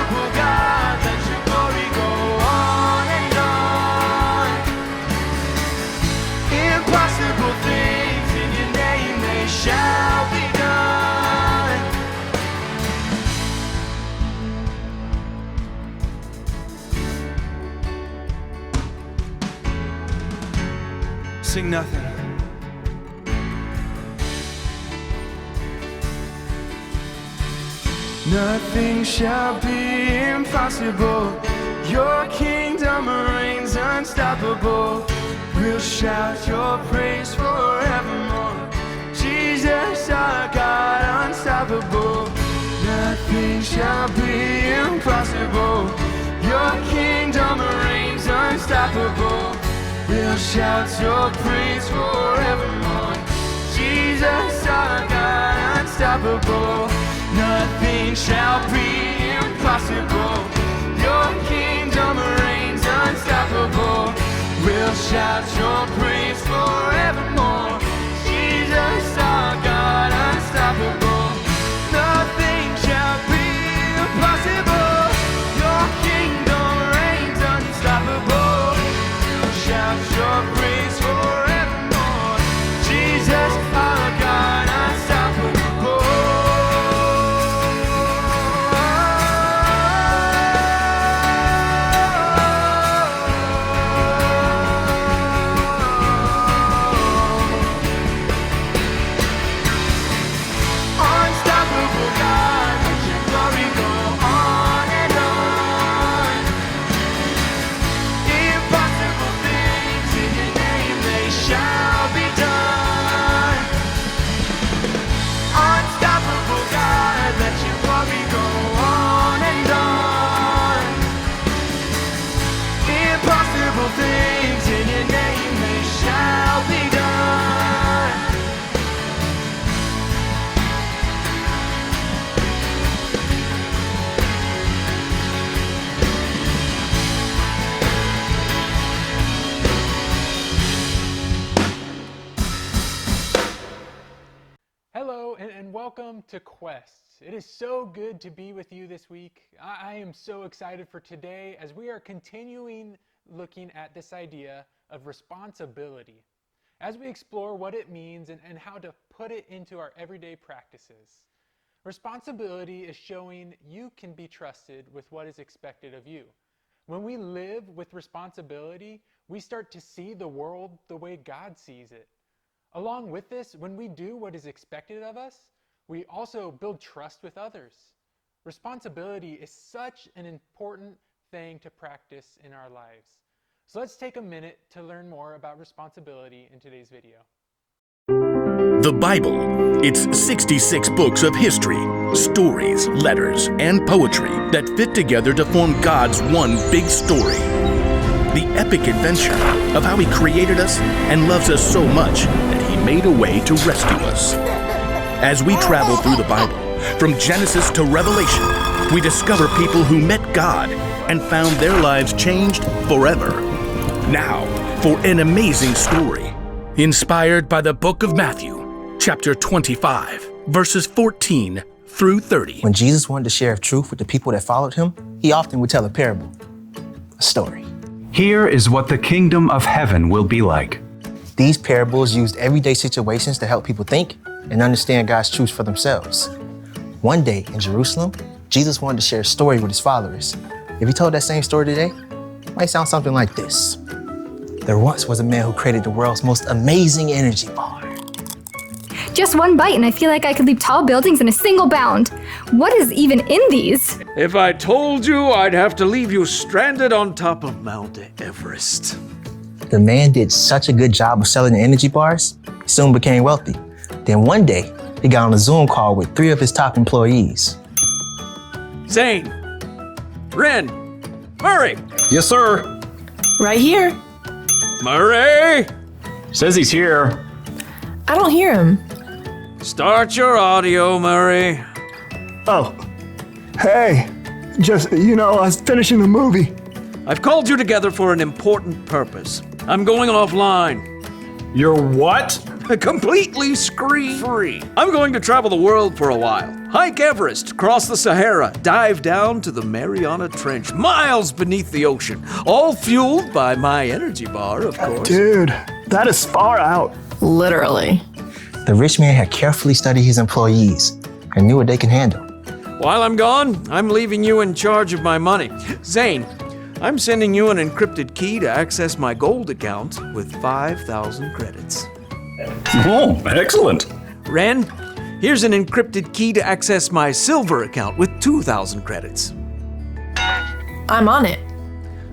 Unstoppable God, let your glory go on and on. Impossible things in your name, they shall be done. Sing nothing. Nothing shall be impossible. Your kingdom reigns unstoppable. We'll shout your praise forevermore. Jesus, our God, unstoppable. Nothing shall be impossible. Your kingdom reigns unstoppable. We'll shout your praise forevermore. Jesus, our God, unstoppable. Nothing shall be impossible. Your kingdom reigns unstoppable. We'll shout your praise forevermore. Jesus, our God, unstoppable. Nothing shall be impossible. Your kingdom reigns unstoppable. We'll shout your praise forevermore. Jesus, our God, unstoppable. Unstoppable God, let your glory go on and on. Impossible things in your name, they shall be done. Unstoppable God, let your glory go on and on. Impossible things in your name, they shall be done. Hello and welcome to Quest. It is so good to be with you this week. I am so excited for today as we are continuing looking at this idea of responsibility as we explore what it means and how to put it into our everyday practices. Responsibility is showing you can be trusted with what is expected of you. When we live with responsibility, we start to see the world the way God sees it. Along with this, when we do what is expected of us, we also build trust with others. Responsibility is such an important thing to practice in our lives. So let's take a minute to learn more about responsibility in today's video. The Bible. It's 66 books of history, stories, letters, and poetry that fit together to form God's one big story. The epic adventure of how He created us and loves us so much that He made a way to rescue us. As we travel through the Bible, from Genesis to Revelation, we discover people who met God and found their lives changed forever. Now, for an amazing story, inspired by the book of Matthew, chapter 25, verses 14 through 30. When Jesus wanted to share truth with the people that followed Him, He often would tell a parable, a story. Here is what the kingdom of heaven will be like. These parables used everyday situations to help people think and understand God's truth for themselves. One day in Jerusalem, Jesus wanted to share a story with His followers. If He told that same story today, it might sound something like this. There once was a man who created the world's most amazing energy bar. Just one bite and I feel like I could leap tall buildings in a single bound. What is even in these? If I told you, I'd have to leave you stranded on top of Mount Everest. The man did such a good job of selling the energy bars, he soon became wealthy. Then one day, he got on a Zoom call with 3 of his top employees. Zane, Ren, Murray, Yes, sir. Right here. Murray, Says he's here. I don't hear him. start your audio, Murray. Oh, hey, I was finishing the movie. I've called you together for an important purpose. I'm going offline. You're what? Completely screen-free. I'm going to travel the world for a while, hike Everest, cross the Sahara, dive down to the Mariana Trench, miles beneath the ocean, all fueled by my energy bar, of course. Dude, that is far out. Literally. The rich man had carefully studied his employees and knew what they can handle. While I'm gone, I'm leaving you in charge of my money. Zane, I'm sending you an encrypted key to access my gold account with 5,000 credits. Oh, excellent. Ren, here's an encrypted key to access my silver account with 2,000 credits. I'm on it.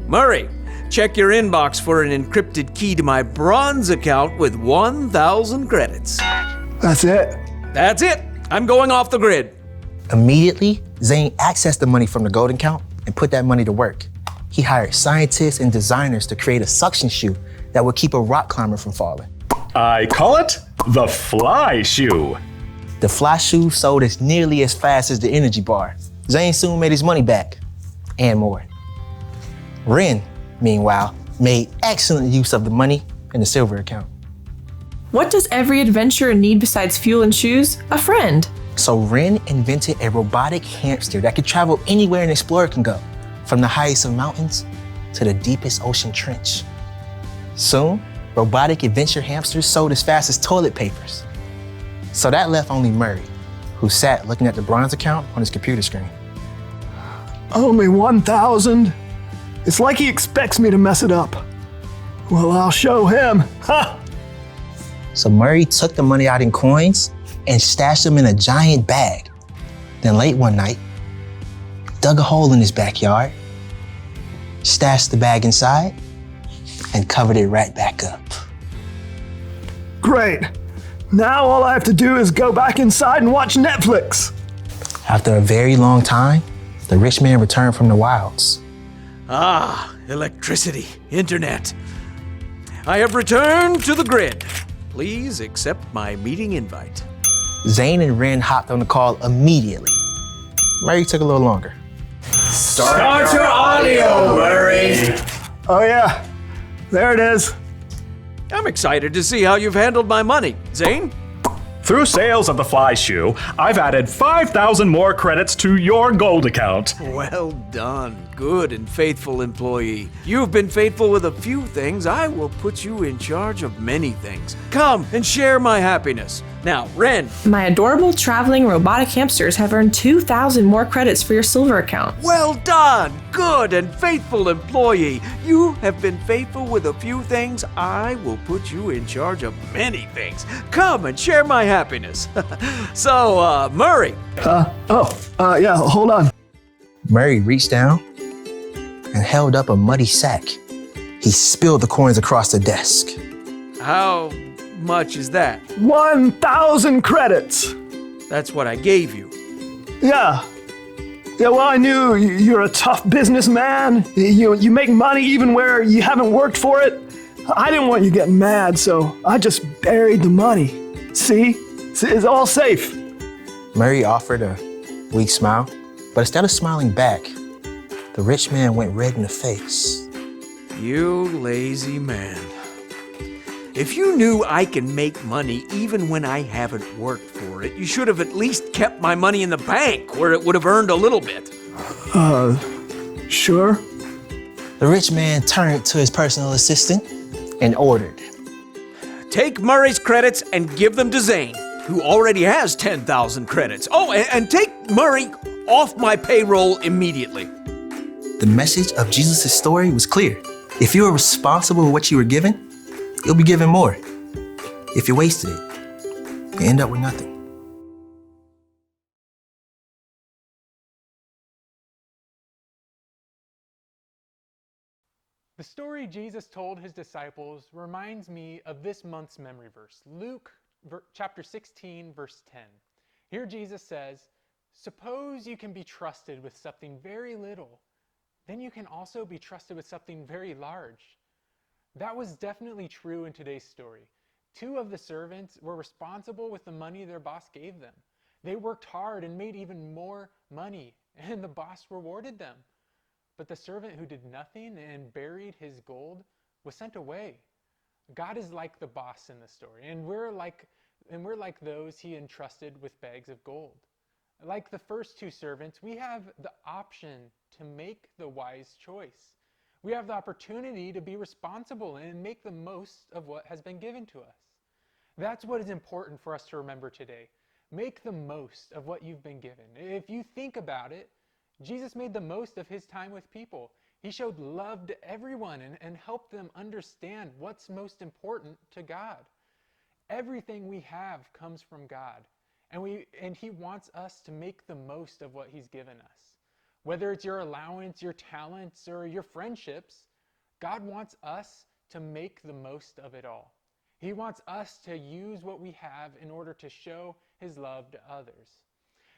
Murray, check your inbox for an encrypted key to my bronze account with 1,000 credits. That's it. That's it. I'm going off the grid. Immediately, Zane accessed the money from the gold account and put that money to work. He hired scientists and designers to create a suction shoe that would keep a rock climber from falling. I call it the fly shoe. The fly shoe sold as nearly as fast as the energy bar. Zane soon made his money back, and more. Ren, meanwhile, made excellent use of the money in the silver account. What does every adventurer need besides fuel and shoes? A friend. So Ren invented a robotic hamster that could travel anywhere an explorer can go, from the highest of mountains to the deepest ocean trench. Soon, robotic adventure hamsters sold as fast as toilet papers. So that left only Murray, who sat looking at the bronze account on his computer screen. Only 1,000? It's like he expects me to mess it up. Well, I'll show him. Ha! So Murray took the money out in coins and stashed them in a giant bag. Then late one night, dug a hole in his backyard, stashed the bag inside, and covered it right back up. Great. Now all I have to do is go back inside and watch Netflix. After a very long time, the rich man returned from the wilds. Ah, electricity, internet. I have returned to the grid. Please accept my meeting invite. Zane and Ren hopped on the call immediately. Murray took a little longer. Start your audio, Murray. Oh yeah, there it is. I'm excited to see how you've handled my money. Zane? Through sales of the fly shoe, I've added 5,000 more credits to your gold account. Well done, good and faithful employee. You've been faithful with a few things. I will put you in charge of many things. Come and share my happiness. Now, Ren. My adorable traveling robotic hamsters have earned 2,000 more credits for your silver account. Well done, good and faithful employee. You have been faithful with a few things. I will put you in charge of many things. Come and share my happiness. So, Murray. Yeah, hold on. Murray reached down and held up a muddy sack. He spilled the coins across the desk. How much is that? 1,000 credits. That's what I gave you. Yeah. Yeah, well, I knew you're a tough businessman. You make money even where you haven't worked for it. I didn't want you getting mad, so I just buried the money. See? It's all safe. Murray offered a weak smile, but instead of smiling back, the rich man went red in the face. You lazy man. If you knew I can make money even when I haven't worked for it, you should have at least kept my money in the bank where it would have earned a little bit. Sure. The rich man turned to his personal assistant and ordered. Take Murray's credits and give them to Zane, who already has 10,000 credits. Oh, and take Murray off my payroll immediately. The message of Jesus' story was clear. If you are responsible for what you were given, you'll be given more. If you wasted it, you end up with nothing. The story Jesus told his disciples reminds me of this month's memory verse, Luke chapter 16, verse 10. Here Jesus says, "Suppose you can be trusted with something very little, then you can also be trusted with something very large." That was definitely true in today's story. Two of the servants were responsible with the money their boss gave them. They worked hard and made even more money, and the boss rewarded them. But the servant who did nothing and buried his gold was sent away. God is like the boss in the story, and we're like those he entrusted with bags of gold. Like the first two servants, we have the option to make the wise choice. We have the opportunity to be responsible and make the most of what has been given to us. That's what is important for us to remember today. Make the most of what you've been given. If you think about it, Jesus made the most of his time with people. He showed love to everyone and helped them understand what's most important to God. Everything we have comes from God, and he wants us to make the most of what he's given us. Whether it's your allowance, your talents, or your friendships, God wants us to make the most of it all. He wants us to use what we have in order to show his love to others.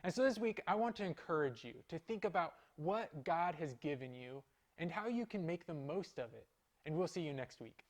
And so this week, I want to encourage you to think about what God has given you and how you can make the most of it. And we'll see you next week.